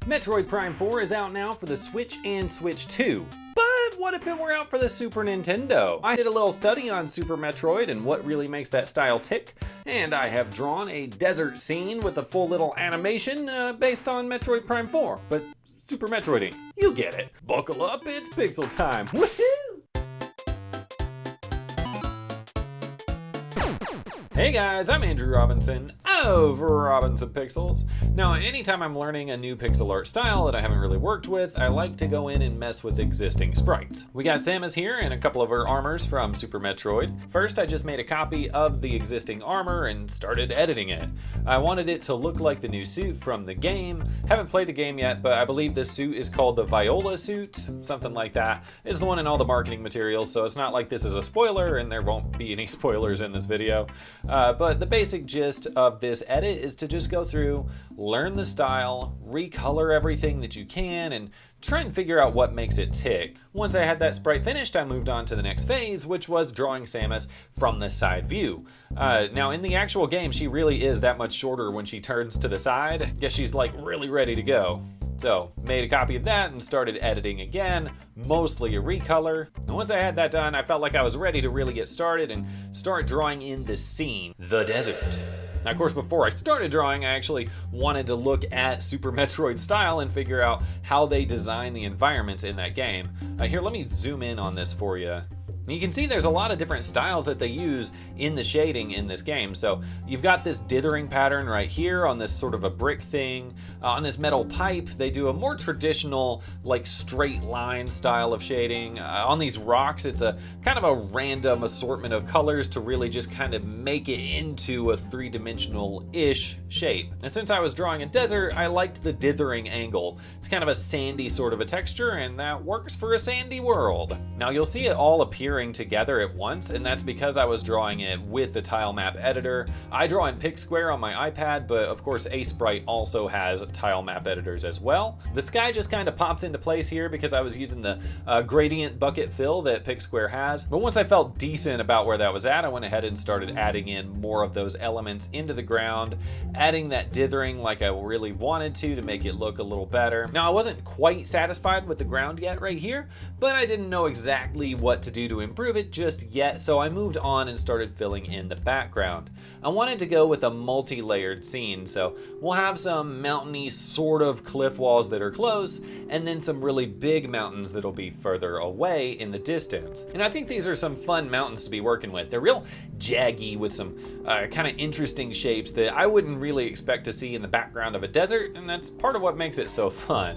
Metroid Prime 4 is out now for the Switch and Switch 2. But what if it were out for the Super Nintendo? I did a little study on Super Metroid and what really makes that style tick, and I have drawn a desert scene with a full little animation based on Metroid Prime 4, but Super Metroid. You get it. Buckle up, it's pixel time. Woohoo! Hey guys, I'm Andrew Robinson of Robinson Pixels. Now, anytime I'm learning a new pixel art style that I haven't really worked with, I like to go in and mess with existing sprites. We got Samus here and a couple of her armors from Super Metroid. First, I just made a copy of the existing armor and started editing it. I wanted it to look like the new suit from the game. Haven't played the game yet, but I believe this suit is called the Viola suit, something like that. It's the one in all the marketing materials, so it's not like this is a spoiler, and there won't be any spoilers in this video. But the basic gist of this edit is to just go through, learn the style, recolor everything that you can, and try and figure out what makes it tick. Once I had that sprite finished, I moved on to the next phase, which was drawing Samus from the side view. Now, in the actual game, she really is that much shorter when she turns to the side. I guess she's like really ready to go. So, made a copy of that and started editing again, mostly a recolor. And once I had that done, I felt like I was ready to really get started and start drawing in the scene, the desert. Now, of course, before I started drawing, I actually wanted to look at Super Metroid style and figure out how they design the environments in that game. Here, let me zoom in on this for you. You can see there's a lot of different styles that they use in the shading in this game. So you've got this dithering pattern right here on this sort of a brick thing. On this metal pipe, they do a more traditional, like straight line style of shading. On these rocks, it's a kind of a random assortment of colors to really just kind of make it into a three-dimensional-ish shape. And since I was drawing a desert, I liked the dithering angle. It's kind of a sandy sort of a texture, and that works for a sandy world. Now you'll see it all appear together at once, and that's because I was drawing it with the tile map editor. I draw in PicSquare on my iPad, but of course Sprite also has tile map editors as well. The sky just kind of pops into place here because I was using the gradient bucket fill that PicSquare has. But once I felt decent about where that was at, I went ahead and started adding in more of those elements into the ground, adding that dithering like I really wanted to make it look a little better. Now, I wasn't quite satisfied with the ground yet right here, but I didn't know exactly what to do to improve it just yet, so I moved on and started filling in the background. I wanted to go with a multi-layered scene, so we'll have some mountainy sort of cliff walls that are close, and then some really big mountains that'll be further away in the distance. And I think these are some fun mountains to be working with. They're real jaggy with some kind of interesting shapes that I wouldn't really expect to see in the background of a desert, and that's part of what makes it so fun.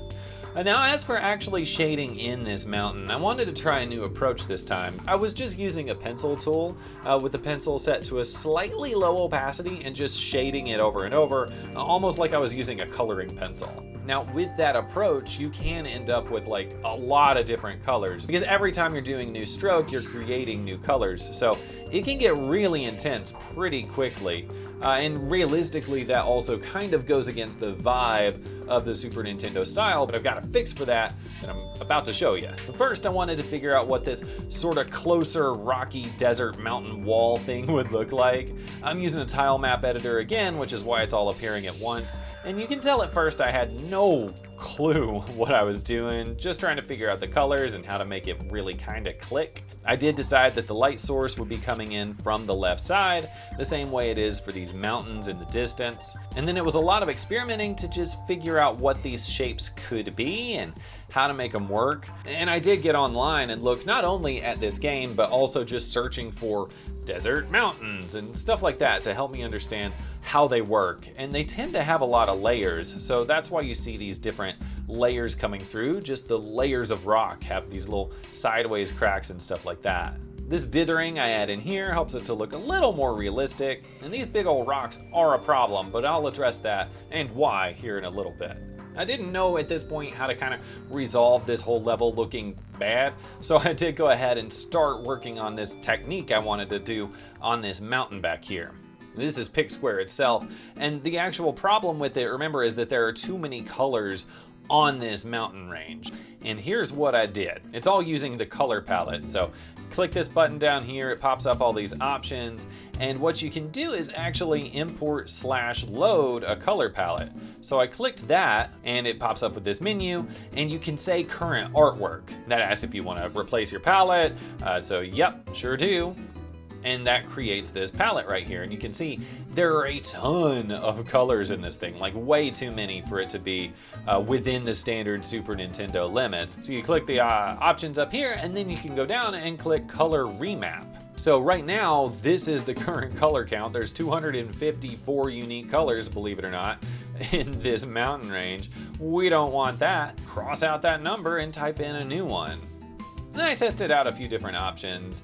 Now, as for actually shading in this mountain, I wanted to try a new approach this time. I was just using a pencil tool with the pencil set to a slightly low opacity and just shading it over and over, almost like I was using a coloring pencil. Now, with that approach, you can end up with like a lot of different colors because every time you're doing a new stroke, you're creating new colors. So it can get really intense pretty quickly. And realistically, that also kind of goes against the vibe of the Super Nintendo style, but I've got a fix for that I'm about to show you. But first, I wanted to figure out what this sort of closer rocky desert mountain wall thing would look like. I'm using a tile map editor again, which is why it's all appearing at once. And you can tell at first I had no clue what I was doing, just trying to figure out the colors and how to make it really kind of click. I did decide that the light source would be coming in from the left side, the same way it is for these mountains in the distance. And then it was a lot of experimenting to just figure out what these shapes could be and how to make them work. And I did get online and look not only at this game, but also just searching for desert mountains and stuff like that to help me understand how they work. And they tend to have a lot of layers, so that's why you see these different layers coming through. Just the layers of rock have these little sideways cracks and stuff like that. This dithering I add in here helps it to look a little more realistic, and these big old rocks are a problem, but I'll address that and why here in a little bit. I didn't know at this point how to kind of resolve this whole level looking bad, so I did go ahead and start working on this technique I wanted to do on this mountain back here. This is PicSquare itself, and the actual problem with it, remember, is that there are too many colors on this mountain range. And here's what I did. It's all using the color palette. So click this button down here, it pops up all these options. And what you can do is actually import/load a color palette. So I clicked that and it pops up with this menu, and you can say current artwork. That asks if you want to replace your palette. So yep, sure do. And that creates this palette right here. And you can see there are a ton of colors in this thing, like way too many for it to be within the standard Super Nintendo limits. So you click the options up here, and then you can go down and click color remap. So right now, this is the current color count. There's 254 unique colors, believe it or not, in this mountain range. We don't want that. Cross out that number and type in a new one. And I tested out a few different options,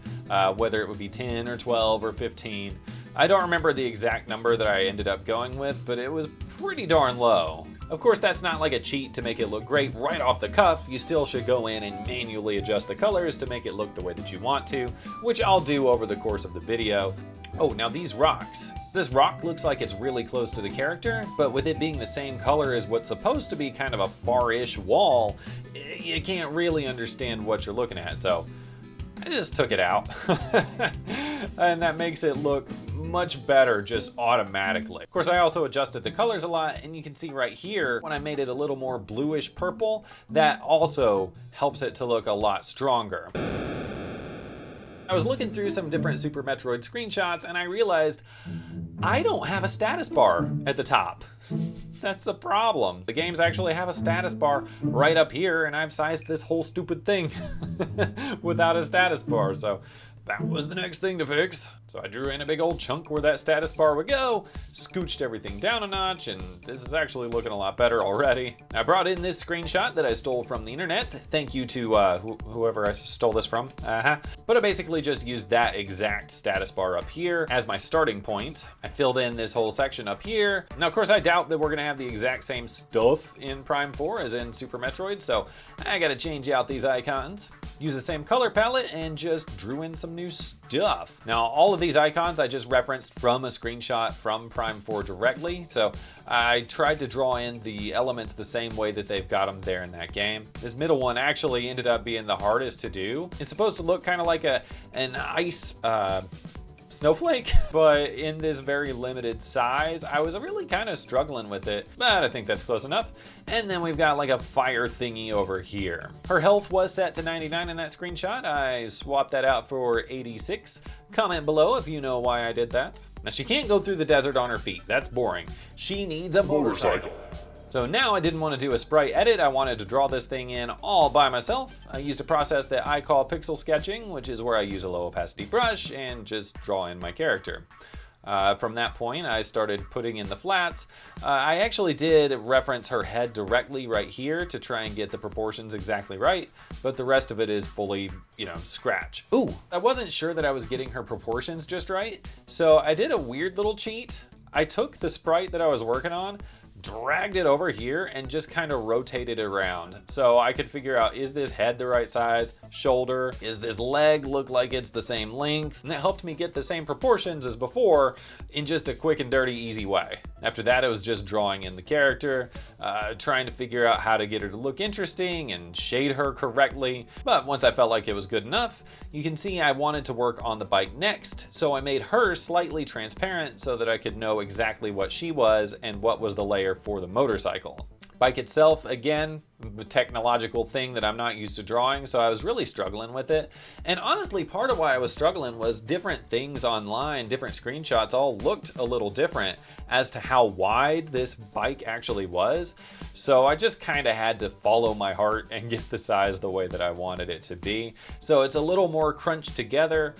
whether it would be 10 or 12 or 15. I don't remember the exact number that I ended up going with, but it was pretty darn low. Of course, that's not like a cheat to make it look great right off the cuff. You still should go in and manually adjust the colors to make it look the way that you want to, which I'll do over the course of the video. Oh, now these rocks. This rock looks like it's really close to the character, but with it being the same color as what's supposed to be kind of a far-ish wall, you can't really understand what you're looking at, so I just took it out. And that makes it look much better just automatically. Of course, I also adjusted the colors a lot, and you can see right here, when I made it a little more bluish purple, that also helps it to look a lot stronger. I was looking through some different Super Metroid screenshots, and I realized I don't have a status bar at the top. That's a problem. The games actually have a status bar right up here, and I've sized this whole stupid thing without a status bar, so that was the next thing to fix. So I drew in a big old chunk where that status bar would go, scooched everything down a notch, and this is actually looking a lot better already. I brought in this screenshot that I stole from the internet. Thank you to whoever I stole this from. But I basically just used that exact status bar up here as my starting point. I filled in this whole section up here. Now, of course, I doubt that we're gonna have the exact same stuff in Prime 4 as in Super Metroid, so I gotta change out these icons. Use the same color palette and just drew in some new stuff. Now, all of these icons I just referenced from a screenshot from Prime 4 directly, so I tried to draw in the elements the same way that they've got them there in that game. This middle one actually ended up being the hardest to do. It's supposed to look kind of like an ice snowflake, but in this very limited size. I was really kind of struggling with it, but I think that's close enough. And then we've got like a fire thingy over here. Her health was set to 99 in that screenshot. I swapped that out for 86. Comment below if you know why I did that. Now, she can't go through the desert on her feet. That's boring. She needs a motorcycle. So now I didn't want to do a sprite edit, I wanted to draw this thing in all by myself. I used a process that I call pixel sketching, which is where I use a low opacity brush and just draw in my character. From that point, I started putting in the flats. I actually did reference her head directly right here to try and get the proportions exactly right, but the rest of it is fully, scratch. Ooh, I wasn't sure that I was getting her proportions just right, so I did a weird little cheat. I took the sprite that I was working on, dragged it over here, and just kind of rotated it around. So I could figure out, is this head the right size? Shoulder? Is this leg look like it's the same length? And that helped me get the same proportions as before in just a quick and dirty, easy way. After that, it was just drawing in the character, trying to figure out how to get her to look interesting and shade her correctly. But once I felt like it was good enough, you can see I wanted to work on the bike next. So I made her slightly transparent so that I could know exactly what she was and what was the layer for the motorcycle. Bike itself, again, the technological thing that I'm not used to drawing, so I was really struggling with it. And honestly, part of why I was struggling was different things online, different screenshots all looked a little different as to how wide this bike actually was. So I just kind of had to follow my heart and get the size the way that I wanted it to be. So it's a little more crunched together.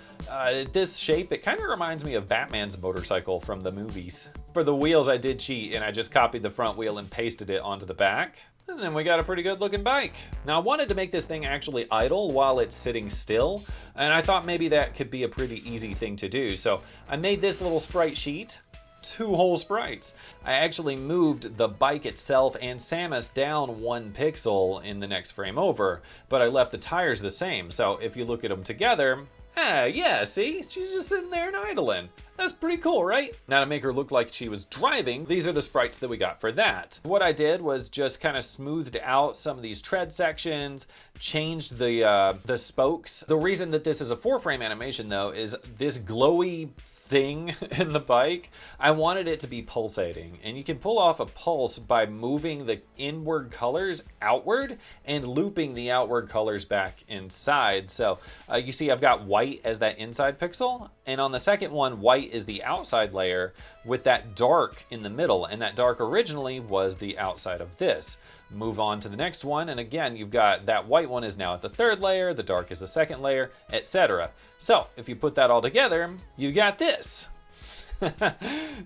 This shape, it kind of reminds me of Batman's motorcycle from the movies. For the wheels, I did cheat and I just copied the front wheel and pasted it onto the back. And then we got a pretty good looking bike. Now, I wanted to make this thing actually idle while it's sitting still, and I thought maybe that could be a pretty easy thing to do. So I made this little sprite sheet, 2 whole sprites. I actually moved the bike itself and Samus down 1 pixel in the next frame over, but I left the tires the same. So if you look at them together, yeah, see, she's just sitting there and idling. That's pretty cool, right? Now to make her look like she was driving, these are the sprites that we got for that. What I did was just kind of smoothed out some of these tread sections, changed the spokes. The reason that this is a 4-frame animation though is this glowy thing in the bike, I wanted it to be pulsating, and you can pull off a pulse by moving the inward colors outward and looping the outward colors back inside. So you see I've got white as that inside pixel, and on the second one white is the outside layer with that dark in the middle, and that dark originally was the outside of this. Move on to the next one, and again you've got that white one is now at the third layer, the dark is the second layer, etc. So if you put that all together, you got this.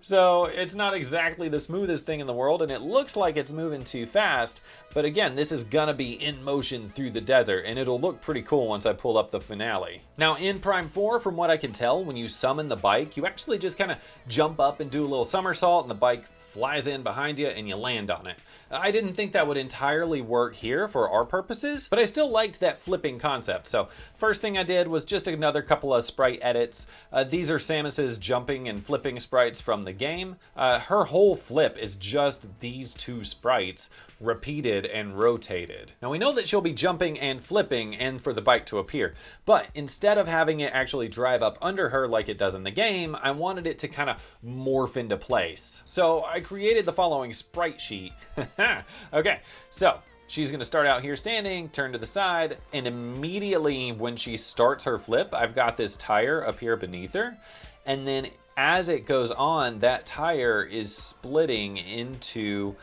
So it's not exactly the smoothest thing in the world, and it looks like it's moving too fast, but again, this is gonna be in motion through the desert, and it'll look pretty cool once I pull up the finale. Now in Prime 4, from what I can tell, when you summon the bike, you actually just kind of jump up and do a little somersault, and the bike flies in behind you and you land on it. I didn't think that would entirely work here for our purposes, but I still liked that flipping concept. So first thing I did was just another couple of sprite edits. These are Samus's jumping and flipping sprites from the game. Her whole flip is just these two sprites repeated and rotated. Now we know that she'll be jumping and flipping and for the bike to appear, but instead of having it actually drive up under her like it does in the game, I wanted it to kind of morph into place. So I created the following sprite sheet. Okay, so she's gonna start out here standing, turn to the side, and immediately when she starts her flip, I've got this tire up here beneath her, and then as it goes on, that tire is splitting into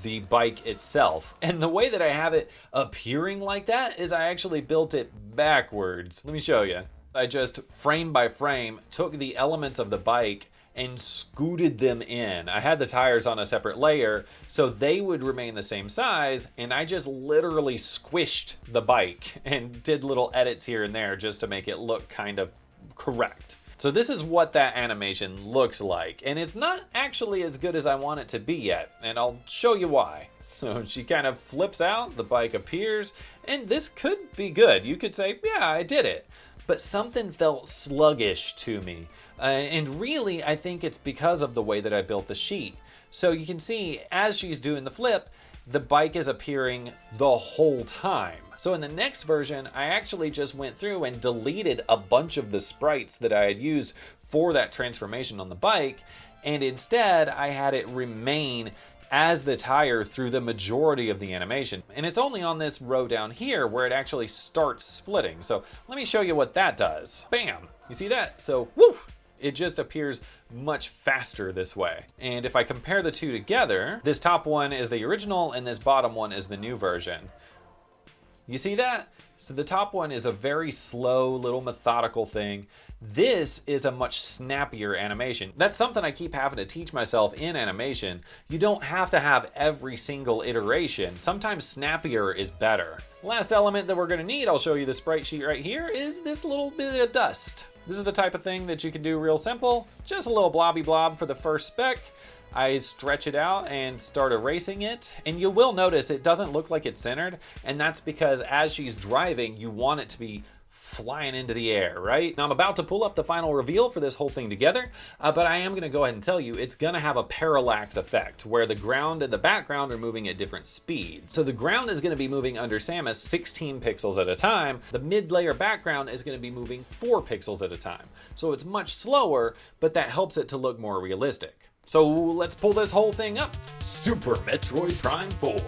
the bike itself. And the way that I have it appearing like that is I actually built it backwards. Let me show you. I just frame by frame took the elements of the bike and scooted them in. I had the tires on a separate layer so they would remain the same size, and I just literally squished the bike and did little edits here and there just to make it look kind of correct. So this is what that animation looks like, and it's not actually as good as I want it to be yet, and I'll show you why. So she kind of flips out, the bike appears, and this could be good. You could say, yeah, I did it. But something felt sluggish to me. And really, I think it's because of the way that I built the sheet. So you can see, as she's doing the flip, the bike is appearing the whole time. So in the next version, I actually just went through and deleted a bunch of the sprites that I had used for that transformation on the bike, and instead I had it remain as the tire through the majority of the animation. And it's only on this row down here where it actually starts splitting. So let me show you what that does. Bam, you see that? So woof, it just appears much faster this way. And if I compare the two together, this top one is the original and this bottom one is the new version. You see that? So the top one is a very slow little methodical thing. This is a much snappier animation. That's something I keep having to teach myself in animation. You don't have to have every single iteration. Sometimes snappier is better. Last element that we're gonna need, I'll show you the sprite sheet right here, is this little bit of dust. This is the type of thing that you can do real simple. Just a little blobby blob for the first speck. I stretch it out and start erasing it, and you will notice it doesn't look like it's centered, and that's because as she's driving, you want it to be flying into the air, right? Now I'm about to pull up the final reveal for this whole thing together, but I am gonna go ahead and tell you it's gonna have a parallax effect where the ground and the background are moving at different speeds. So the ground is gonna be moving under Samus 16 pixels at a time. The mid-layer background is gonna be moving 4 pixels at a time. So it's much slower, but that helps it to look more realistic. So let's pull this whole thing up. Super Metroid Prime 4.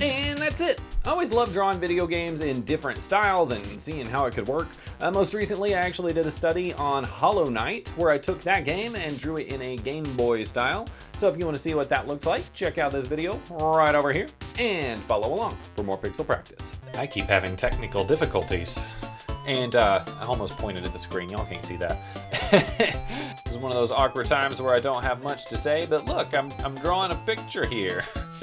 And that's it. I always love drawing video games in different styles and seeing how it could work. Most recently, I actually did a study on Hollow Knight, where I took that game and drew it in a Game Boy style. So if you want to see what that looks like, check out this video right over here and follow along for more pixel practice. I keep having technical difficulties. And I almost pointed at the screen, y'all can't see that. This is one of those awkward times where I don't have much to say, but look, I'm drawing a picture here.